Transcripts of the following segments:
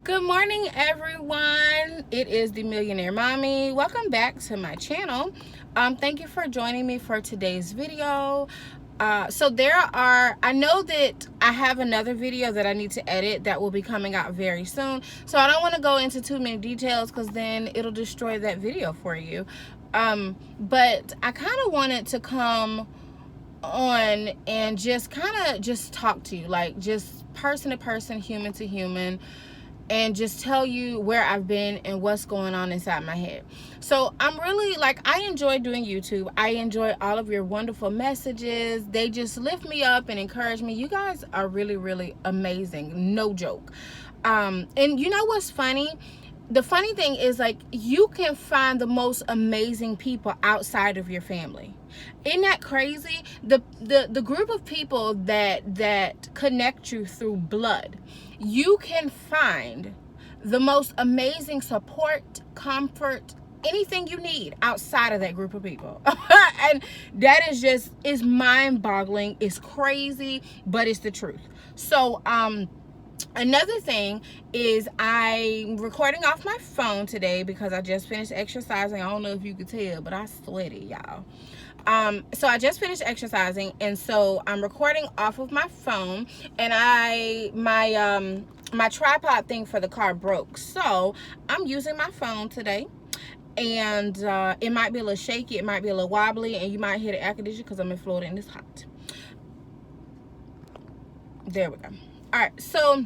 Good morning, everyone. It is the Millionaire Mommy. Welcome back to my channel. Thank you for joining me for today's video. I know that I have another video that I need to edit that will be coming out very soon. So I don't want to go into too many details because then it'll destroy that video for you. But I kind of wanted to come on and just talk to you, like just person to person, human to human, and just tell you where I've been and what's going on inside my head. So I'm really I enjoy doing YouTube. I enjoy all of your wonderful messages. They just lift me up and encourage me. You guys are really, really amazing. No joke. And you know what's funny? The funny thing is, you can find the most amazing people outside of your family. Isn't that crazy? The group of people that connect you through blood, you can find the most amazing support, comfort, anything you need outside of that group of people. And that is mind-boggling. It's crazy, but it's the truth. So another thing is I'm recording off my phone today because I just finished exercising. I don't know if you could tell, but I sweaty, y'all. So I just finished exercising, and so I'm recording off of my phone, and my tripod thing for the car broke, so I'm using my phone today. And it might be a little shaky, it might be a little wobbly, and you might hear the air conditioner because I'm in Florida and it's hot. There we go. All right, so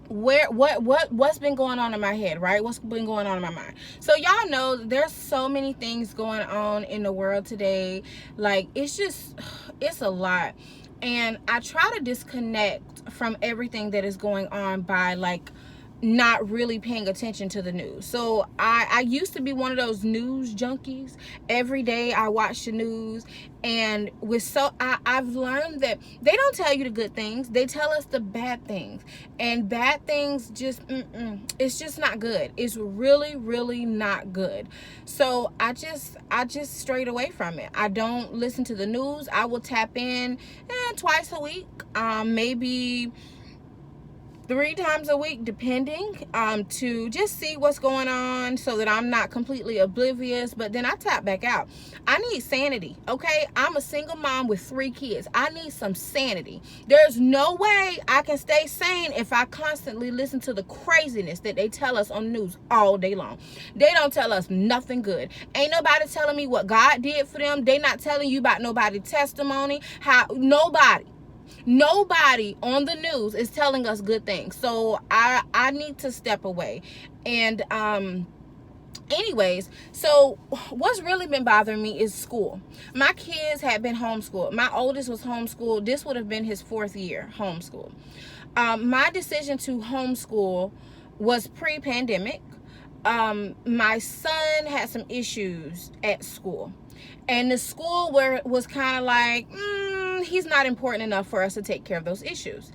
what's been going on in my head, right? What's been going on in my mind? So y'all know there's so many things going on in the world today. It's a lot, and I try to disconnect from everything that is going on by not really paying attention to the news. So I used to be one of those news junkies. Every day I watch the news, and I've learned that they don't tell you the good things. They tell us the bad things, and bad things it's just not good. It's really, really not good. So I just strayed away from it. I don't listen to the news. I will tap in twice a week, maybe 3 times a week, depending, to just see what's going on so that I'm not completely oblivious. But then I tap back out. I need sanity, okay? I'm a single mom with 3 kids. I need some sanity. There's no way I can stay sane if I constantly listen to the craziness that they tell us on the news all day long. They don't tell us nothing good. Ain't nobody telling me what God did for them. They not telling you about nobody's testimony. Nobody on the news is telling us good things. So I need to step away. And anyways, so what's really been bothering me is school. My kids had been homeschooled. My oldest was homeschooled. This would have been his 4th year homeschool. My decision to homeschool was pre-pandemic. My son had some issues at school, and the school was kind of he's not important enough for us to take care of those issues.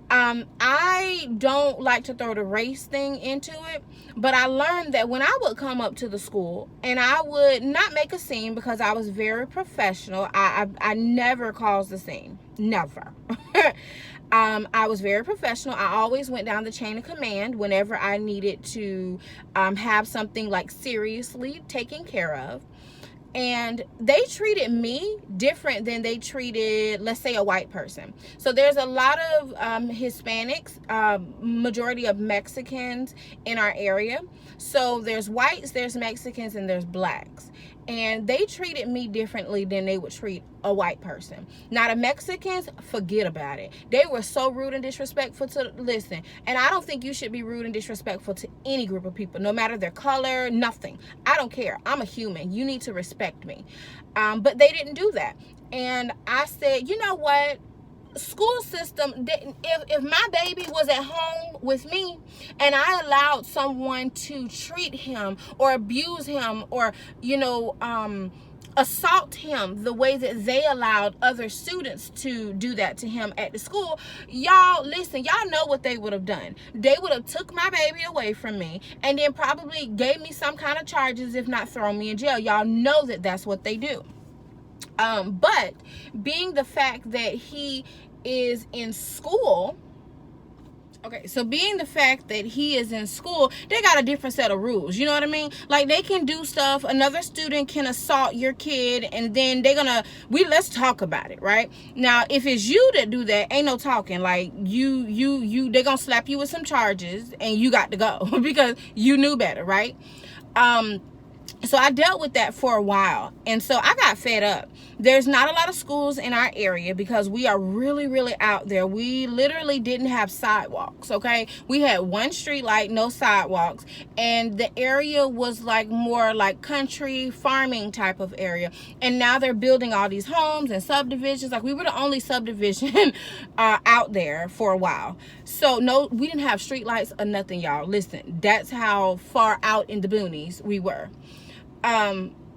I don't like to throw the race thing into it, but I learned that when I would come up to the school and I would not make a scene because I was very professional. I never caused a scene, never. I was very professional. I always went down the chain of command whenever I needed to have something seriously taken care of. And they treated me different than they treated, let's say, a white person. So there's a lot of Hispanics, majority of Mexicans in our area. So there's whites, there's Mexicans, and there's blacks. And they treated me differently than they would treat a white person. Now, the Mexicans, forget about it. They were so rude and disrespectful listen, and I don't think you should be rude and disrespectful to any group of people, no matter their color, nothing. I don't care. I'm a human. You need to respect me. But they didn't do that. And I said, you know what? School system didn't. If my baby was at home with me and I allowed someone to treat him or abuse him or assault him the way that they allowed other students to do that to him at the school, y'all listen, y'all know what they would have done. They would have took my baby away from me and then probably gave me some kind of charges, if not thrown me in jail. Y'all know that that's what they do. But being the fact that he is in school, Okay, so being the fact that he is in school, they got a different set of rules. You know what I mean? Like, they can do stuff. Another student can assault your kid, and then let's talk about it, right? Now, if it's you that do that, ain't no talking. Like, they gonna slap you with some charges, and you got to go because you knew better, right? So I dealt with that for a while, and so I got fed up. There's not a lot of schools in our area because we are really, really out there. We literally didn't have sidewalks, okay? We had one street light, no sidewalks, and the area was like more like country farming type of area. And now they're building all these homes and subdivisions. Like, we were the only subdivision out there for a while. So no, we didn't have street lights or nothing, y'all. Listen, that's how far out in the boonies we were.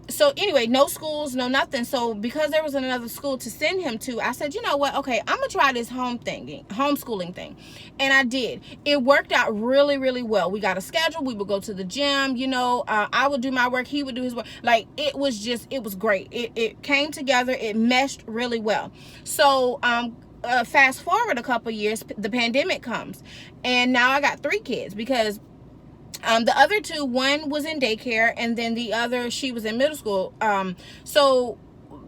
So anyway, no schools, no nothing. So because there was another school to send him to, I said, you know what? Okay, I'm gonna try this homeschooling thing. And I did. It worked out really, really well. We got a schedule. We would go to the gym, I would do my work. He would do his work. Like, it was great. It came together. It meshed really well. So, fast forward a couple years, the pandemic comes, and now I got 3 kids because the other 2, one was in daycare, and then the other, she was in middle school. So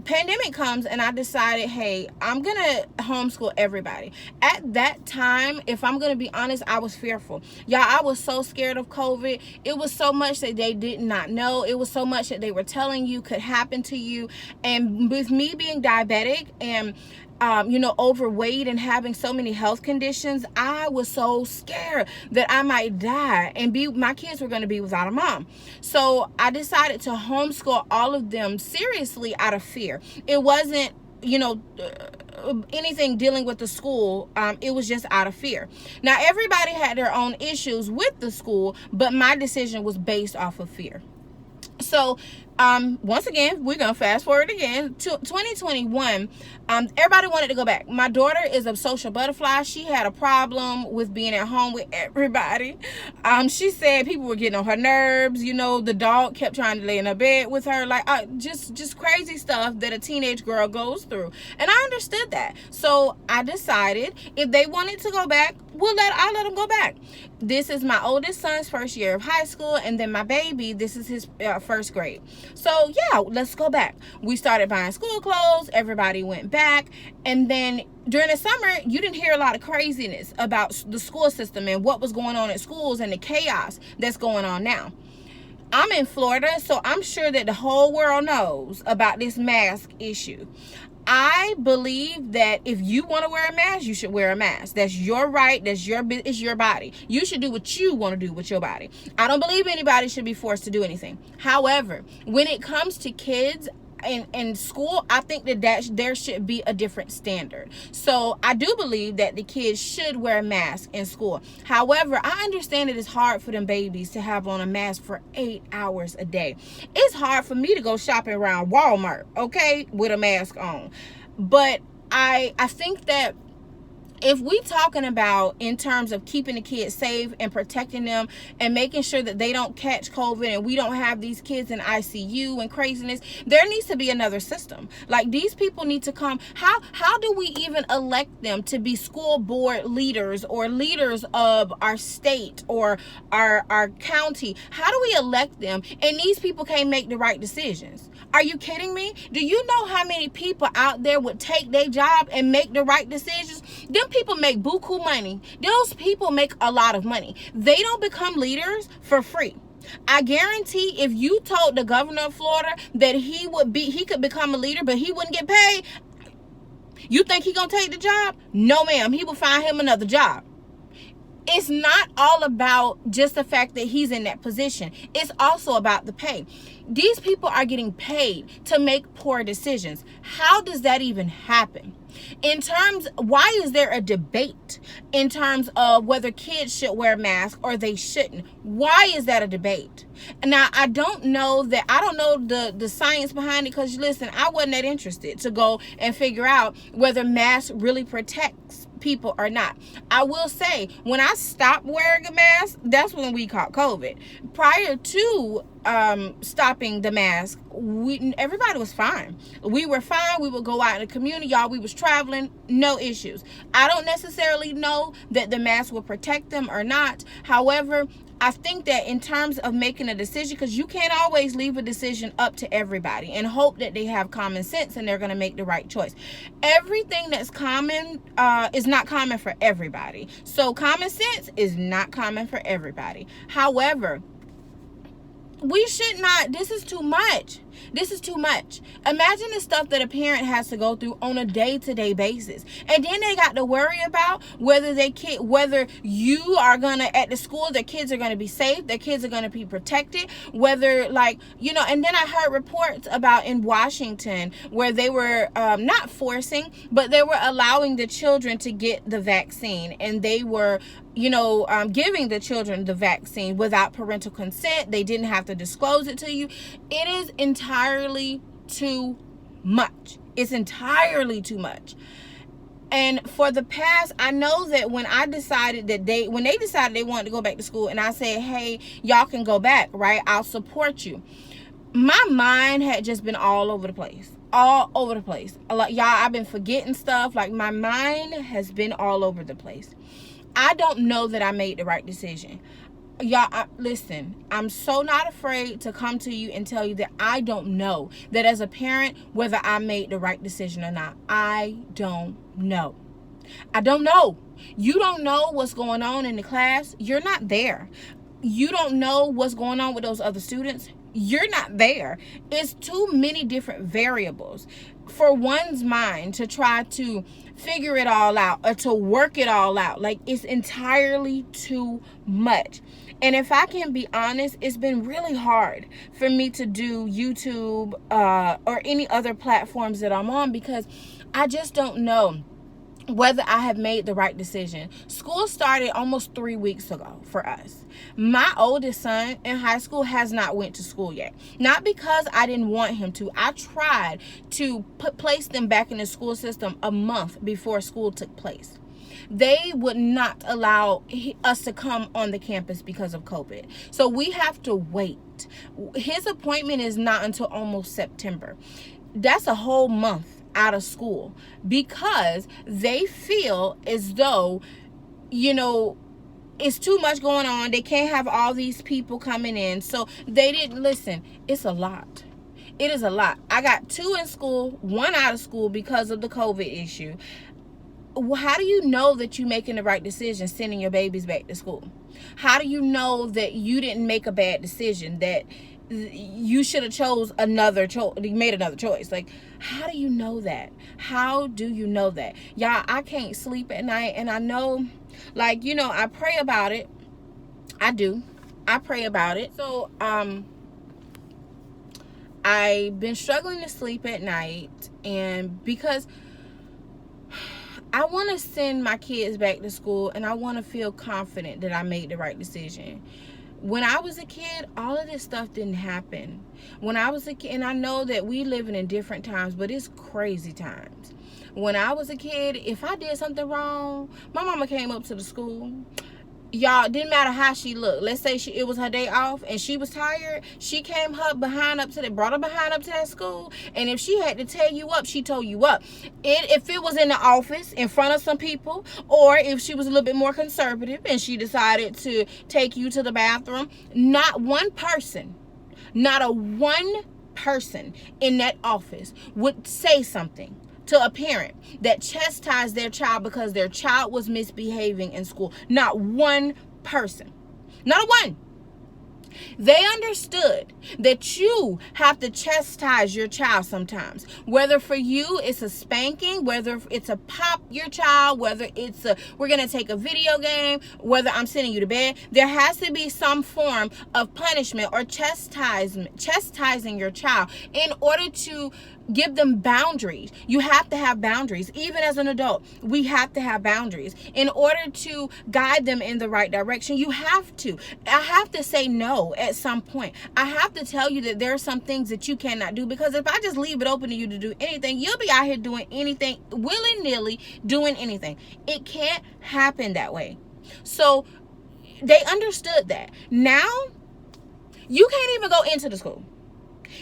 pandemic comes, and I decided, hey, I'm gonna homeschool everybody. At that time, if I'm gonna be honest, I was fearful. Y'all, I was so scared of COVID. It was so much that they did not know. It was so much that they were telling you could happen to you. And with me being diabetic and overweight and having so many health conditions, I was so scared that I might die and my kids were going to be without a mom. So I decided to homeschool all of them seriously out of fear. It wasn't, anything dealing with the school. It was just out of fear. Now, everybody had their own issues with the school, but my decision was based off of fear. So, once again, we're going to fast forward again to 2021. Everybody wanted to go back. My daughter is a social butterfly. She had a problem with being at home with everybody. She said people were getting on her nerves. The dog kept trying to lay in her bed with her. Like, just crazy stuff that a teenage girl goes through. And I understood that. So I decided if they wanted to go back, I'll let them go back. This is my oldest son's first year of high school, and then my baby, this is his first grade. So yeah, let's go back. We started buying school clothes. Everybody went back. And then during the summer, you didn't hear a lot of craziness about the school system and what was going on at schools and the chaos that's going on now. I'm in Florida, so I'm sure that the whole world knows about this mask issue. I believe that if you want to wear a mask, you should wear a mask. That's your right. It's your body. You should do what you want to do with your body. I don't believe anybody should be forced to do anything. However, when it comes to kids in school, I think that there should be a different standard. So I do believe that the kids should wear a mask in school. However, I understand it is hard for them babies to have on a mask for 8 hours a day. It's hard for me to go shopping around Walmart, okay, with a mask on. But I think that if we talking about in terms of keeping the kids safe and protecting them and making sure that they don't catch COVID and we don't have these kids in ICU and craziness, there needs to be another system. Like, these people need to come. How do we even elect them to be school board leaders or leaders of our state or our county? How do we elect them and these people can't make the right decisions? Are you kidding me? Do you know how many people out there would take their job and make the right decisions? Them people make buku money. Those people make a lot of money. They don't become leaders for free. I guarantee if you told the governor of Florida that he could become a leader, but he wouldn't get paid, you think he gonna take the job? No, ma'am. He will find him another job. It's not all about just the fact that he's in that position. It's also about the pay. These people are getting paid to make poor decisions. How does that even happen? Why is there a debate in terms of whether kids should wear masks or they shouldn't? Why is that a debate? Now, I don't know the science behind it, because listen, I wasn't that interested to go and figure out whether masks really protects people or not. I will say, when I stopped wearing a mask, that's when we caught COVID. Prior to stopping the mask, everybody was fine. We were fine. We would go out in the community, y'all. We was traveling, no issues. I don't necessarily know that the mask will protect them or not. However, I think that in terms of making a decision, because you can't always leave a decision up to everybody and hope that they have common sense and they're going to make the right choice. Everything that's common is not common for everybody. So common sense is not common for everybody. However, we should not, this is too much. This is too much. Imagine the stuff that a parent has to go through on a day-to-day basis. And then they got to worry about whether you are going to, at the school, their kids are going to be safe, their kids are going to be protected, whether, like, you know. And then I heard reports about in Washington where they were not forcing, but they were allowing the children to get the vaccine. And they were, giving the children the vaccine without parental consent. They didn't have to disclose it to you. It is entirely too much. It's entirely too much. And for the past, I know that when they decided they wanted to go back to school, and I said, hey, y'all can go back, right? I'll support you. My mind had just been all over the place. All over the place. Like, y'all, I've been forgetting stuff. Like, my mind has been all over the place. I don't know that I made the right decision. Y'all, listen, I'm so not afraid to come to you and tell you that I don't know that as a parent whether I made the right decision or not. I don't know. I don't know. You don't know what's going on in the class. You're not there. You don't know what's going on with those other students. You're not there. It's too many different variables for one's mind to try to figure it all out or to work it all out. Like, it's entirely too much. And if I can be honest, it's been really hard for me to do YouTube or any other platforms that I'm on, because I just don't know whether I have made the right decision. School started almost 3 weeks ago for us. My oldest son in high school has not went to school yet. Not because I didn't want him to. I tried to place them back in the school system a month before school took place. They would not allow us to come on the campus because of COVID. So we have to wait. His appointment is not until almost September. That's a whole month out of school because they feel as though, it's too much going on. They can't have all these people coming in. So they didn't listen. It's a lot. It is a lot. I got 2 in school, 1 out of school because of the COVID issue. How do you know that you're making the right decision sending your babies back to school? How do you know that you didn't make a bad decision, that you should have made another choice? Like, how do you know that? How do you know that? Y'all, I can't sleep at night, and I know, I pray about it. I do. I pray about it. So, I've been struggling to sleep at night, and because I want to send my kids back to school, and I want to feel confident that I made the right decision. When I was a kid, all of this stuff didn't happen. When I was a kid, and I know that we living in different times, but it's crazy times. When I was a kid, if I did something wrong, my mama came up to the school. Y'all, didn't matter how she looked. Let's say it was her day off and she was tired. She came brought her behind up to that school. And if she had to tell you up, she told you up. If it was in the office in front of some people, or if she was a little bit more conservative and she decided to take you to the bathroom, not one person in that office would say something to a parent that chastised their child because their child was misbehaving in school. Not one person. Not one. They understood that you have to chastise your child sometimes. Whether for you it's a spanking, whether it's a pop your child, whether it's we're going to take a video game, whether I'm sending you to bed. There has to be some form of punishment or chastising your child in order to give them boundaries. You have to have boundaries. Even as an adult, we have to have boundaries in order to guide them in the right direction. You have to. I have to say no at some point. I have to tell you that there are some things that you cannot do, because if I just leave it open to you to do anything, you'll be out here doing anything, willy-nilly doing anything. It can't happen that way. So they understood that. Now you can't even go into the school.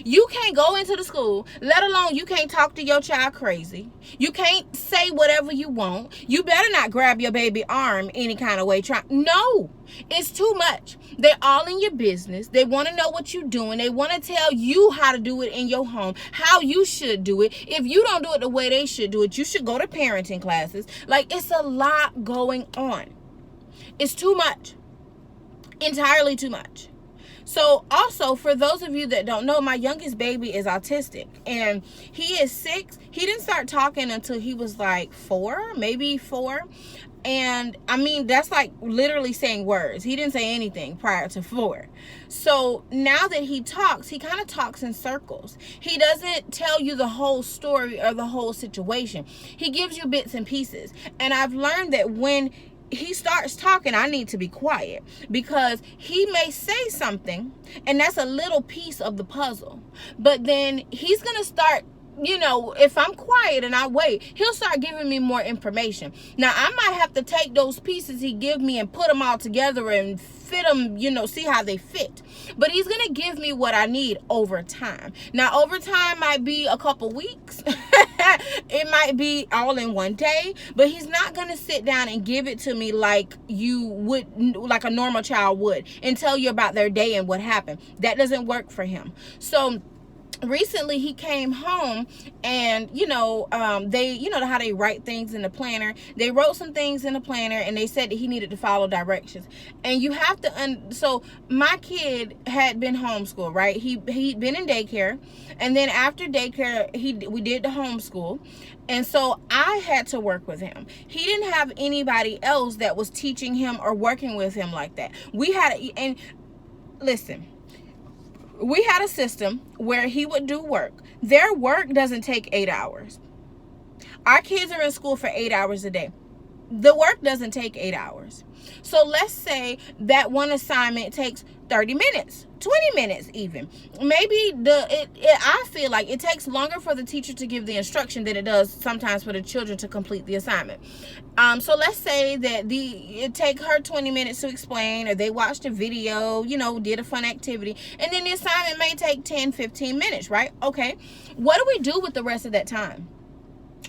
You can't go into the school, let alone you can't talk to your child crazy. You can't say whatever you want. You better not grab your baby arm any kind of way. No, it's too much. They're all in your business. They want to know what you're doing. They want to tell you how to do it in your home, how you should do it. If you don't do it the way they should do it, you should go to parenting classes. Like, it's a lot going on. It's too much. Entirely too much. So also, for those of you that don't know, my youngest baby is autistic, and he is 6. He didn't start talking until he was like 4, maybe 4. And I mean, that's like literally saying words. He didn't say anything prior to 4. So now that he talks, he kind of talks in circles. He doesn't tell you the whole story or the whole situation. He gives you bits and pieces. And I've learned that when he starts talking, I need to be quiet, because he may say something and that's a little piece of the puzzle, but then he's gonna start, if I'm quiet and I wait, he'll start giving me more information. Now I might have to take those pieces he give me and put them all together and fit them, see how they fit, but he's gonna give me what I need over time. Now over time might be a couple weeks. It might be all in one day, but he's not gonna sit down and give it to me like you would, like a normal child would, and tell you about their day and what happened. That doesn't work for him. So recently he came home, and they, how they write things in the planner. They wrote some things in the planner, and they said that he needed to follow directions. And you have to so my kid had been homeschooled, right? He'd been in daycare, and then after daycare we did the homeschool, and so I had to work with him. He didn't have anybody else that was teaching him or working with him like that. And listen, we had a system where he would do work. Their work doesn't take 8 hours. Our kids are in school for 8 hours a day. The work doesn't take 8 hours. So let's say that one assignment takes 30 minutes, 20 minutes even. Maybe I feel like it takes longer for the teacher to give the instruction than it does sometimes for the children to complete the assignment. So let's say that it take her 20 minutes to explain, or they watched a video, did a fun activity, and then the assignment may take 10, 15 minutes, right? Okay. What do we do with the rest of that time?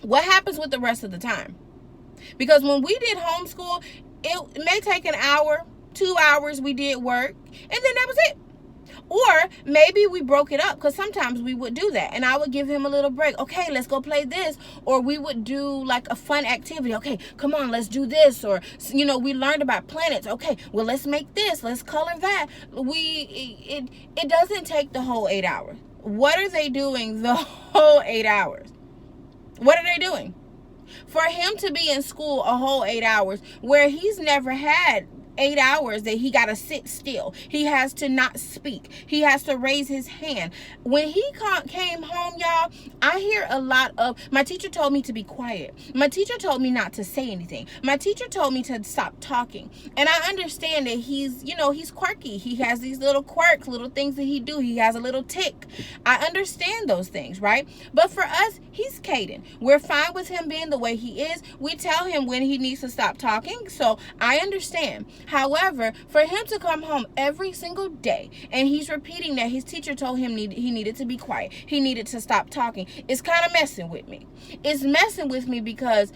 What happens with the rest of the time? Because when we did homeschool, it may take an hour, 2 hours we did work, and then that was it. Or maybe we broke it up, because sometimes we would do that, and I would give him a little break. Okay, let's go play this. Or we would do like a fun activity. Okay, come on, let's do this. Or we learned about planets. Okay, well, let's make this, let's color that. It doesn't take the whole 8 hours. What are they doing the whole 8 hours? What are they doing? For him to be in school a whole 8 hours, where he's never had 8 hours that he got to sit still. He has to not speak. He has to raise his hand. When he came home, y'all, I hear a lot of, my teacher told me to be quiet. My teacher told me not to say anything. My teacher told me to stop talking. And I understand that he's quirky. He has these little quirks, little things that he do. He has a little tick. I understand those things, right? But for us, he's Caden. We're fine with him being the way he is. We tell him when he needs to stop talking. So I understand. However, for him to come home every single day and he's repeating that his teacher told him he needed to be quiet, he needed to stop talking, it's kind of messing with me. It's messing with me because,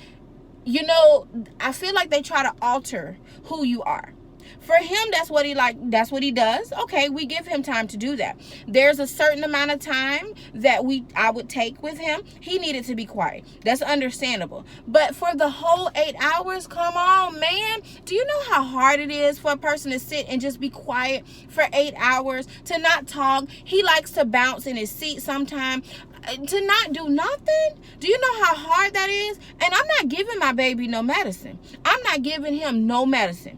I feel like they try to alter who you are. For him, that's what he does. Okay, we give him time to do that. There's a certain amount of time that I would take with him. He needed to be quiet. That's understandable. But for the whole 8 hours, come on, man. Do you know how hard it is for a person to sit and just be quiet for 8 hours, to not talk? He likes to bounce in his seat sometimes. To not do nothing? Do you know how hard that is? And I'm not giving my baby no medicine. I'm not giving him no medicine.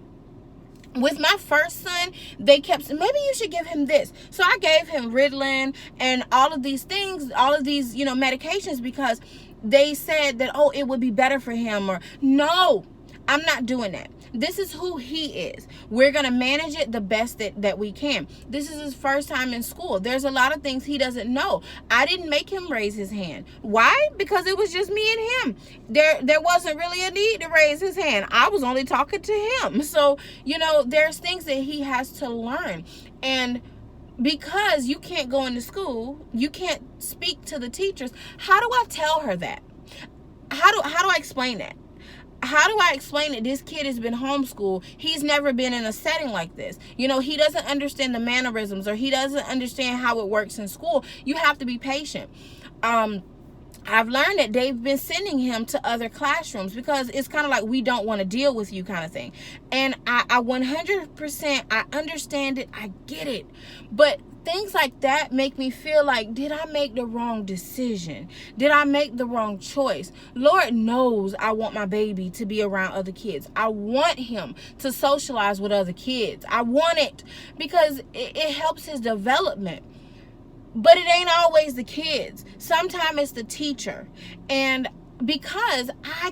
With my first son, they kept saying, maybe you should give him this. So I gave him Ritalin and all of these things, all of these, medications, because they said that, oh, it would be better for him. Or no, I'm not doing that. This is who he is. We're going to manage it the best that we can. This is his first time in school. There's a lot of things he doesn't know. I didn't make him raise his hand. Why? Because it was just me and him. There wasn't really a need to raise his hand. I was only talking to him. So, there's things that he has to learn. And because you can't go into school, you can't speak to the teachers. How do I tell her that? How do I explain that? How do I explain that this kid has been homeschooled? He's never been in a setting like this. He doesn't understand the mannerisms, or he doesn't understand how it works in school. You have to be patient. I've learned that they've been sending him to other classrooms because it's kind of like, we don't want to deal with you kind of thing. And I 100%, I understand it. I get it. But things like that make me feel like, did I make the wrong decision? Did I make the wrong choice? Lord knows I want my baby to be around other kids. I want him to socialize with other kids. I want it because it helps his development. But it ain't always the kids. Sometimes it's the teacher. And because I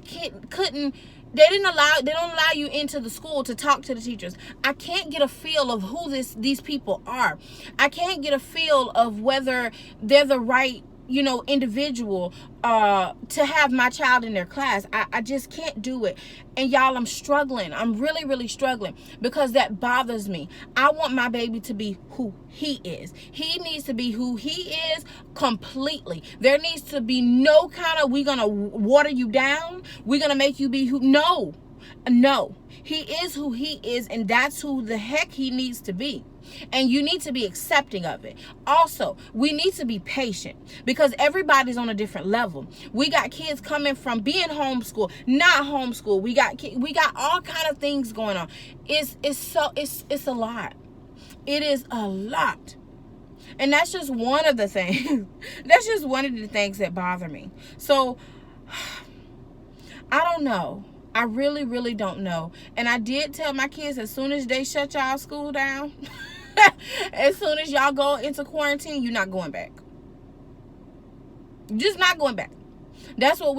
couldn't, they don't allow you into the school to talk to the teachers. I can't get a feel of who these people are. I can't get a feel of whether they're the right, individual to have my child in their class. I just can't do it. And y'all, I'm struggling. I'm really, really struggling because that bothers me. I want my baby to be who he is. He needs to be who he is completely. There needs to be no kind of, we're going to water you down. We're going to make you be who. No. He is who he is, and that's who the heck he needs to be. And you need to be accepting of it. Also, we need to be patient because everybody's on a different level. We got kids coming from being homeschooled, not homeschooled. We got all kind of things going on. It's a lot. It is a lot. And that's just one of the things. That's just one of the things that bother me. So I don't know. I really, really don't know. And I did tell my kids, as soon as they shut y'all school down, as soon as y'all go into quarantine, you're not going back. Just not going back. That's what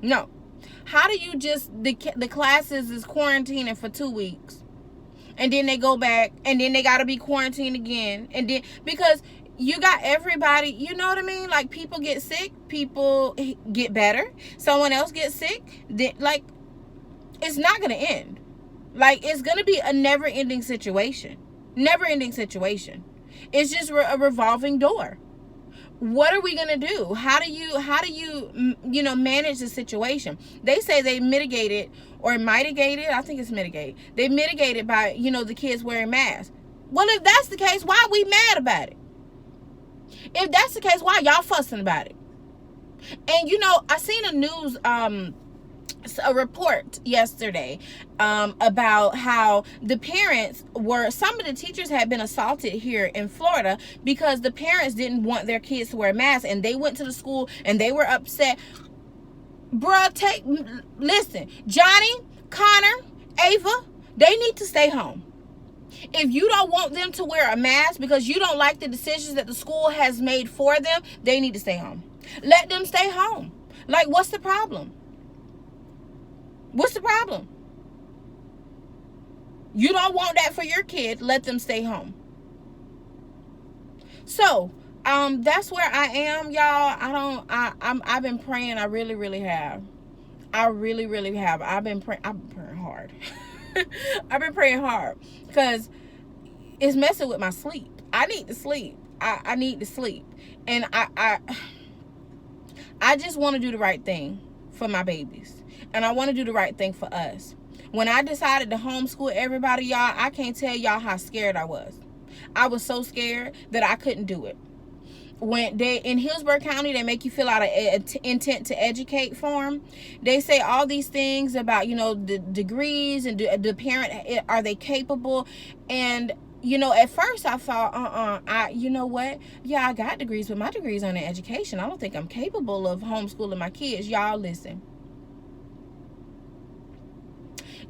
no. How do you just, the classes is quarantining for 2 weeks, and then they go back, and then they got to be quarantined again, and then, because you got everybody, you know what I mean? Like, people get sick, people get better, someone else gets sick, then, like, it's not going to end. Like, it's going to be a never-ending situation. Never-ending situation. It's just a revolving door. What are we going to do? How do you manage the situation? They say they mitigate it, or mitigate it. I think it's mitigate. They mitigate it by, the kids wearing masks. Well, if that's the case, why are we mad about it? If that's the case, why y'all fussing about it? And I seen a news a report yesterday about how the parents some of the teachers had been assaulted here in Florida because the parents didn't want their kids to wear masks, and they went to the school and they were upset. Bruh, listen, Johnny, Connor, Ava, they need to stay home. If you don't want them to wear a mask because you don't like the decisions that the school has made for them, they need to stay home. Let them stay home. Like, what's the problem? What's the problem? You don't want that for your kid. Let them stay home. So, that's where I am, y'all. I've been praying. I really, really have. I really, really have. I've been praying hard. I've been praying hard because it's messing with my sleep. I need to sleep. I need to sleep. And I just want to do the right thing for my babies. And I want to do the right thing for us. When I decided to homeschool everybody, y'all, I can't tell y'all how scared I was. I was so scared that I couldn't do it. When in Hillsborough County, they make you fill out an intent to educate form. They say all these things about, the degrees and the parent, are they capable? And, at first I thought, you know what? Yeah, I got degrees, but my degrees aren't in education. I don't think I'm capable of homeschooling my kids. Y'all listen.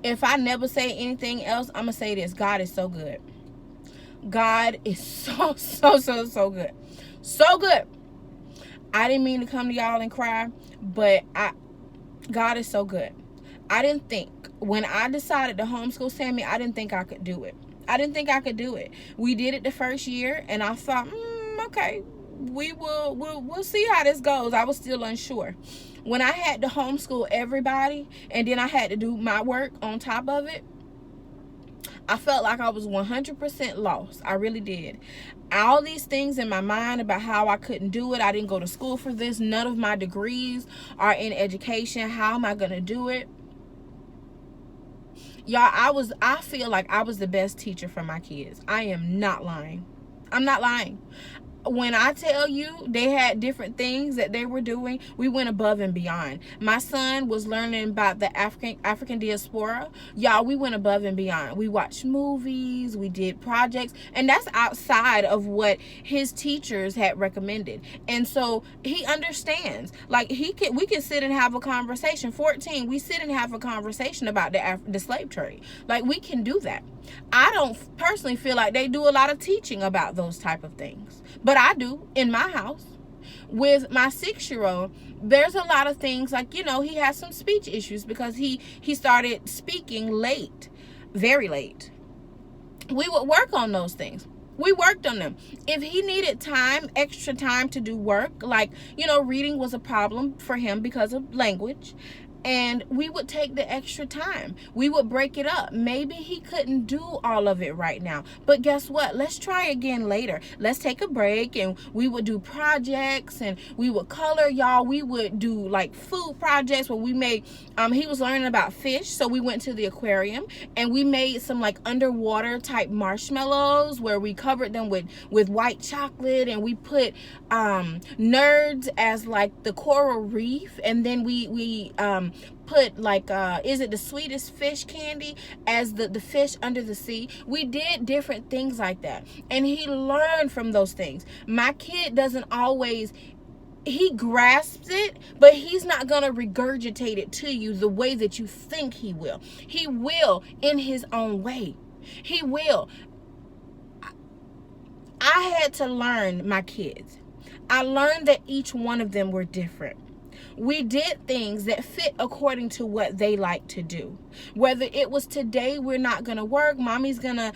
If I never say anything else, I'm going to say this. God is so good. God is so good. So good. I didn't mean to come to y'all and cry, but God is so good. I didn't think, when I decided to homeschool Sammy, I didn't think I could do it. I didn't think I could do it. We did it the first year, and I thought, okay, we'll see how this goes. I was still unsure. When I had to homeschool everybody, and then I had to do my work on top of it, I felt like I was 100% lost. I really did. All these things in my mind about how I couldn't do it. I didn't go to school for this. None of my degrees are in education. How am I going to do it? Y'all, I feel like I was the best teacher for my kids. I am not lying. I'm not lying. When I tell you they had different things that they were doing, we went above and beyond. My son was learning about the African diaspora. Y'all, we went above and beyond. We watched movies, we did projects, and that's outside of what his teachers had recommended. And so he understands. Like, we can sit and have a conversation. 14, we sit and have a conversation about the slave trade. Like, we can do that. I don't personally feel like they do a lot of teaching about those type of things, but I do in my house. With my 6-year-old, there's a lot of things like, he has some speech issues because he started speaking late, very late. We would work on those things. We worked on them. If he needed extra time to do work, like, reading was a problem for him because of language. And we would take the extra time. We would break it up. Maybe he couldn't do all of it right now. But guess what? Let's try again later. Let's take a break, and we would do projects, and we would color, y'all. We would do like food projects where we made, he was learning about fish. So we went to the aquarium and we made some like underwater type marshmallows where we covered them with white chocolate, and we put nerds as like the coral reef. And then we put like is it the sweetest fish candy as the fish under the sea. We did different things like that, and he learned from those things. My kid doesn't always, he grasps it, but he's not gonna regurgitate it to you the way that you think he will. He will in his own way. He will. I had to learn my kids. I learned that each one of them were different. We did things that fit according to what they like to do. Whether it was today, we're not going to work. Mommy's going to,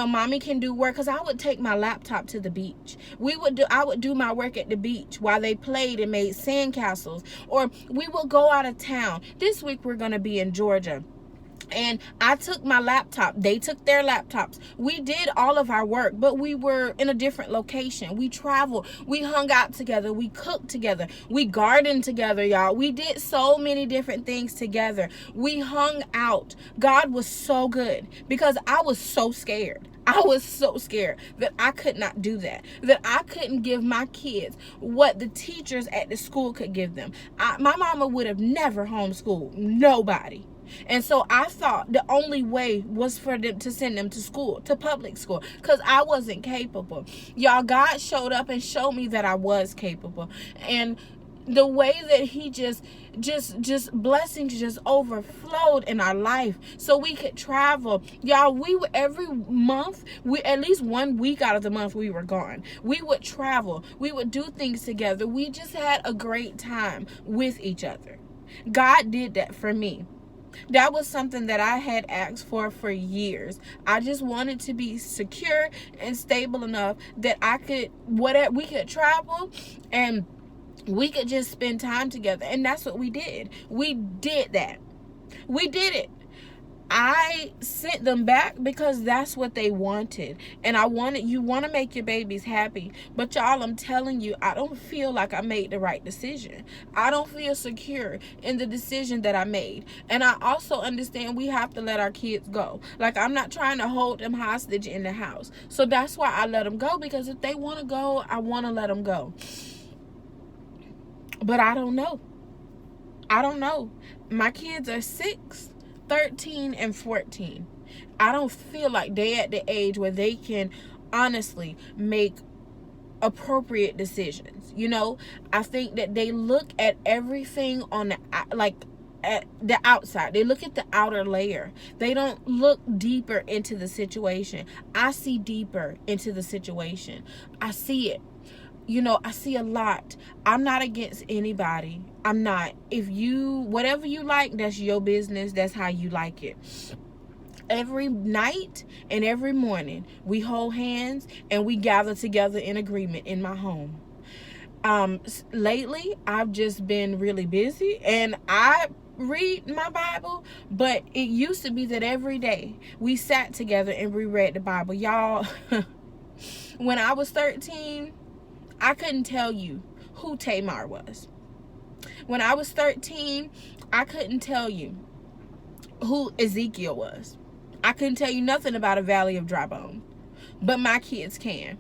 mommy can do work. Because I would take my laptop to the beach. I would do my work at the beach while they played and made sandcastles. Or we will go out of town. This week, we're going to be in Georgia. And I took my laptop. They took their laptops. We did all of our work, but we were in a different location. We traveled. We hung out together. We cooked together. We gardened together, y'all. We did so many different things together. We hung out. God was so good because I was so scared. I was so scared that I could not do that I couldn't give my kids what the teachers at the school could give them. My mama would have never homeschooled nobody. And so I thought the only way was for them to send them to school, to public school, because I wasn't capable. Y'all, God showed up and showed me that I was capable. And the way that he just blessings just overflowed in our life so we could travel. Y'all, we were every month, at least 1 week out of the month we were gone. We would travel. We would do things together. We just had a great time with each other. God did that for me. That was something that I had asked for years. I just wanted to be secure and stable enough that we could travel and we could just spend time together. And that's what we did. We did that. We did it. I sent them back because that's what they wanted. And you want to make your babies happy. But y'all, I'm telling you, I don't feel like I made the right decision. I don't feel secure in the decision that I made. And I also understand we have to let our kids go. Like, I'm not trying to hold them hostage in the house. So that's why I let them go, because if they want to go, I want to let them go. But I don't know. My kids are 6, 13, and 14. I don't feel like they're at the age where they can honestly make appropriate decisions. I think that they look at everything on the, like, at the outside. They look at the outer layer. They don't look deeper into the situation. I see deeper into the situation. I see it. You know, I see a lot. I'm not against anybody. I'm not. If you, whatever you like, that's your business. That's how you like it. Every night and every morning, we hold hands and we gather together in agreement in my home. Lately, I've just been really busy, and I read my Bible, but it used to be that every day we sat together and we read the Bible. Y'all, when I was 13, I couldn't tell you who Tamar was. When I was 13, I couldn't tell you who Ezekiel was. I couldn't tell you nothing about a valley of dry bone, but my kids can.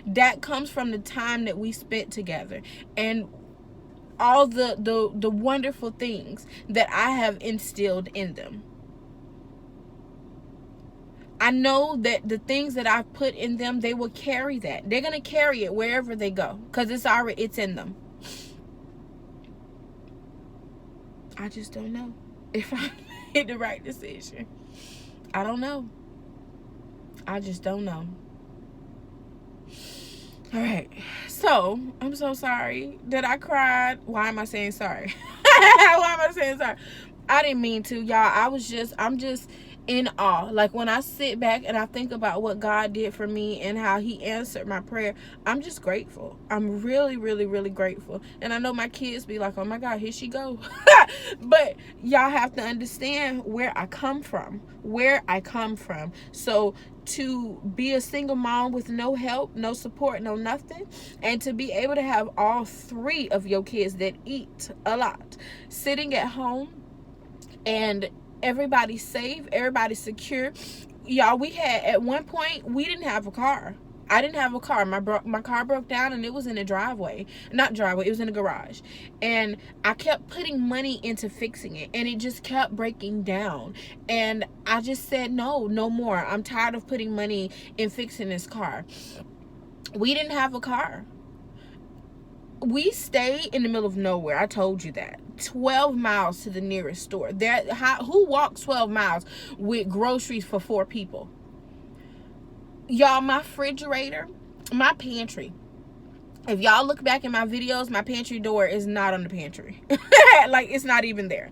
That comes from the time that we spent together and all the wonderful things that I have instilled in them. I know that the things that I've put in them, they will carry that. They're going to carry it wherever they go because it's in them. I just don't know if I made the right decision. I don't know. I just don't know. All right. So, I'm so sorry that I cried. Why am I saying sorry? Why am I saying sorry? I didn't mean to, y'all. I'm just in awe. Like, when I sit back and I think about what God did for me and how he answered my prayer, I'm just grateful. I'm really, really, really grateful. And I know my kids be like, oh my God, here she go. But y'all have to understand where I come from. So to be a single mom with no help, no support, no nothing, and to be able to have all three of your kids that eat a lot, sitting at home, and everybody's safe, everybody's secure. Y'all, we had, at one point, we didn't have a car. I didn't have a car. My car broke down, and it was in a driveway. Not driveway, it was in a garage. And I kept putting money into fixing it, and it just kept breaking down. And I just said, no more. I'm tired of putting money in fixing this car. We didn't have a car. We stayed in the middle of nowhere. I told you that. 12 miles to the nearest store. Who walks 12 miles with groceries for 4 people? Y'all, my refrigerator, my pantry. If y'all look back in my videos, my pantry door is not on the pantry. Like, it's not even there.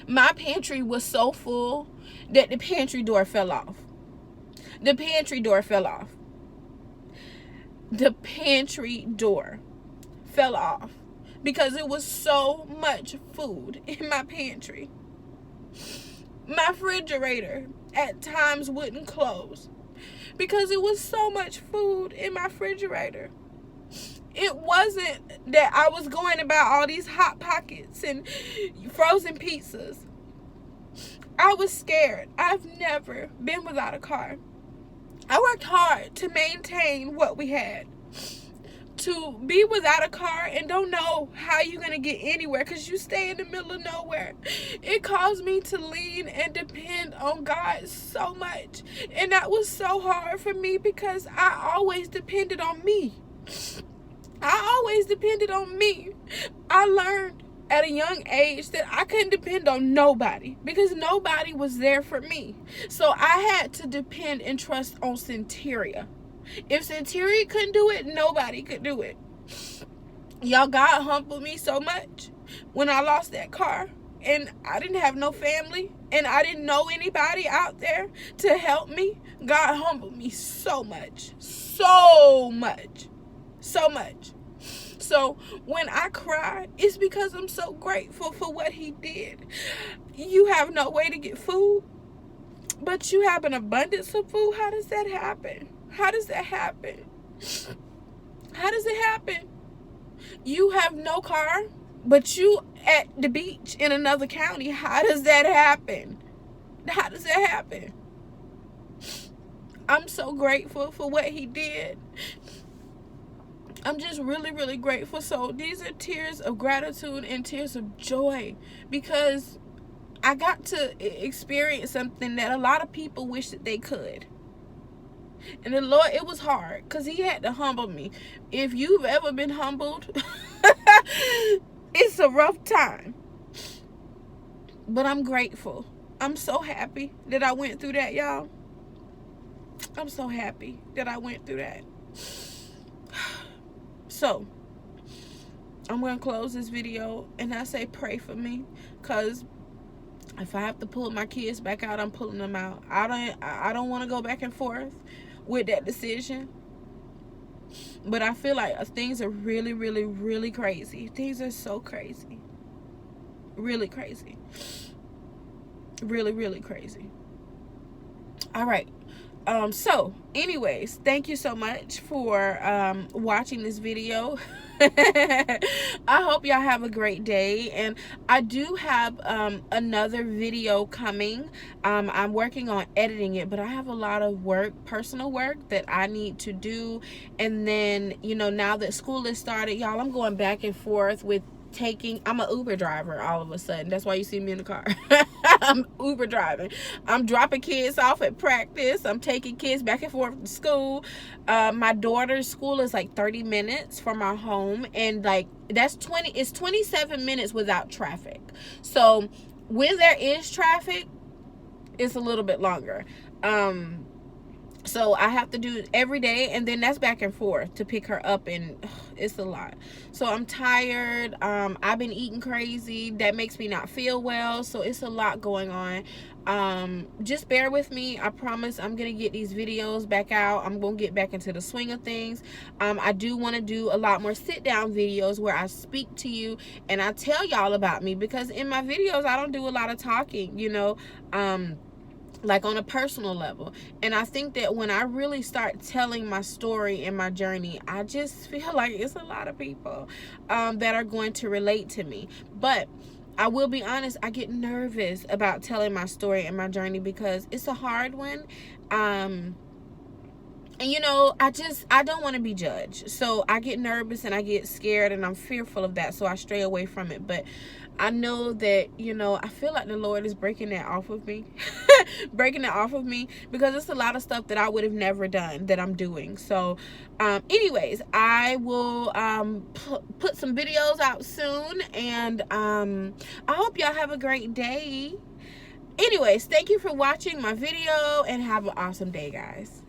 My pantry was so full that the pantry door fell off. The pantry door fell off. The pantry door fell off because it was so much food in my pantry. My refrigerator at times wouldn't close because it was so much food in my refrigerator. It wasn't that I was going about all these Hot Pockets and frozen pizzas. I was scared. I've never been without a car. I worked hard to maintain what we had. To be without a car and don't know how you're going to get anywhere because you stay in the middle of nowhere, it caused me to lean and depend on God so much. And that was so hard for me because I always depended on me. I learned at a young age that I couldn't depend on nobody because nobody was there for me. So I had to depend and trust on Centeria. If Centeria couldn't do it, nobody could do it. Y'all, God humbled me so much when I lost that car and I didn't have no family and I didn't know anybody out there to help me. God humbled me so much. So when I cry, it's because I'm so grateful for what he did. You have no way to get food, but you have an abundance of food. How does that happen? How does it happen? You have no car, but you at the beach in another county. How does that happen? I'm so grateful for what he did. I'm just really, really grateful. So these are tears of gratitude and tears of joy because I got to experience something that a lot of people wish that they could. And the Lord, it was hard because he had to humble me. If you've ever been humbled, it's a rough time. But I'm grateful. I'm so happy that I went through that, y'all. I'm so happy that I went through that. So, I'm going to close this video and I say pray for me, because if I have to pull my kids back out, I'm pulling them out. I don't want to go back and forth with that decision. But I feel like things are really, really, really crazy. Things are so crazy. Really crazy. Really, really crazy. All right. So anyways, thank you so much for watching this video. I hope y'all have a great day, and I do have another video coming. I'm working on editing it, but I have a lot of work, personal work, that I need to do. And then, you know, now that school is started, y'all, I'm going back and forth with I'm an Uber driver all of a sudden. That's why you see me in the car. I'm Uber driving. I'm dropping kids off at practice. I'm taking kids back and forth to school. My daughter's school is like 30 minutes from our home, and like it's 27 minutes without traffic. So when there is traffic, it's a little bit longer. So I have to do it every day, and then that's back and forth to pick her up, and it's a lot. So I'm tired. I've been eating crazy. That makes me not feel well. So it's a lot going on. Just bear with me. I promise I'm gonna get these videos back out. I'm gonna get back into the swing of things. I do want to do a lot more sit down videos where I speak to you and I tell y'all about me, because in my videos I don't do a lot of talking, you know, like on a personal level. And I think that when I really start telling my story and my journey, I just feel like it's a lot of people that are going to relate to me. But I will be honest, I get nervous about telling my story and my journey because it's a hard one. And you know, I don't want to be judged. So I get nervous and I get scared, and I'm fearful of that. So I stray away from it. But I know that, you know, I feel like the Lord is breaking that off of me. Breaking that off of me, because it's a lot of stuff that I would have never done that I'm doing. So anyways, I will put some videos out soon, and I hope y'all have a great day. Anyways, thank you for watching my video, and have an awesome day, guys.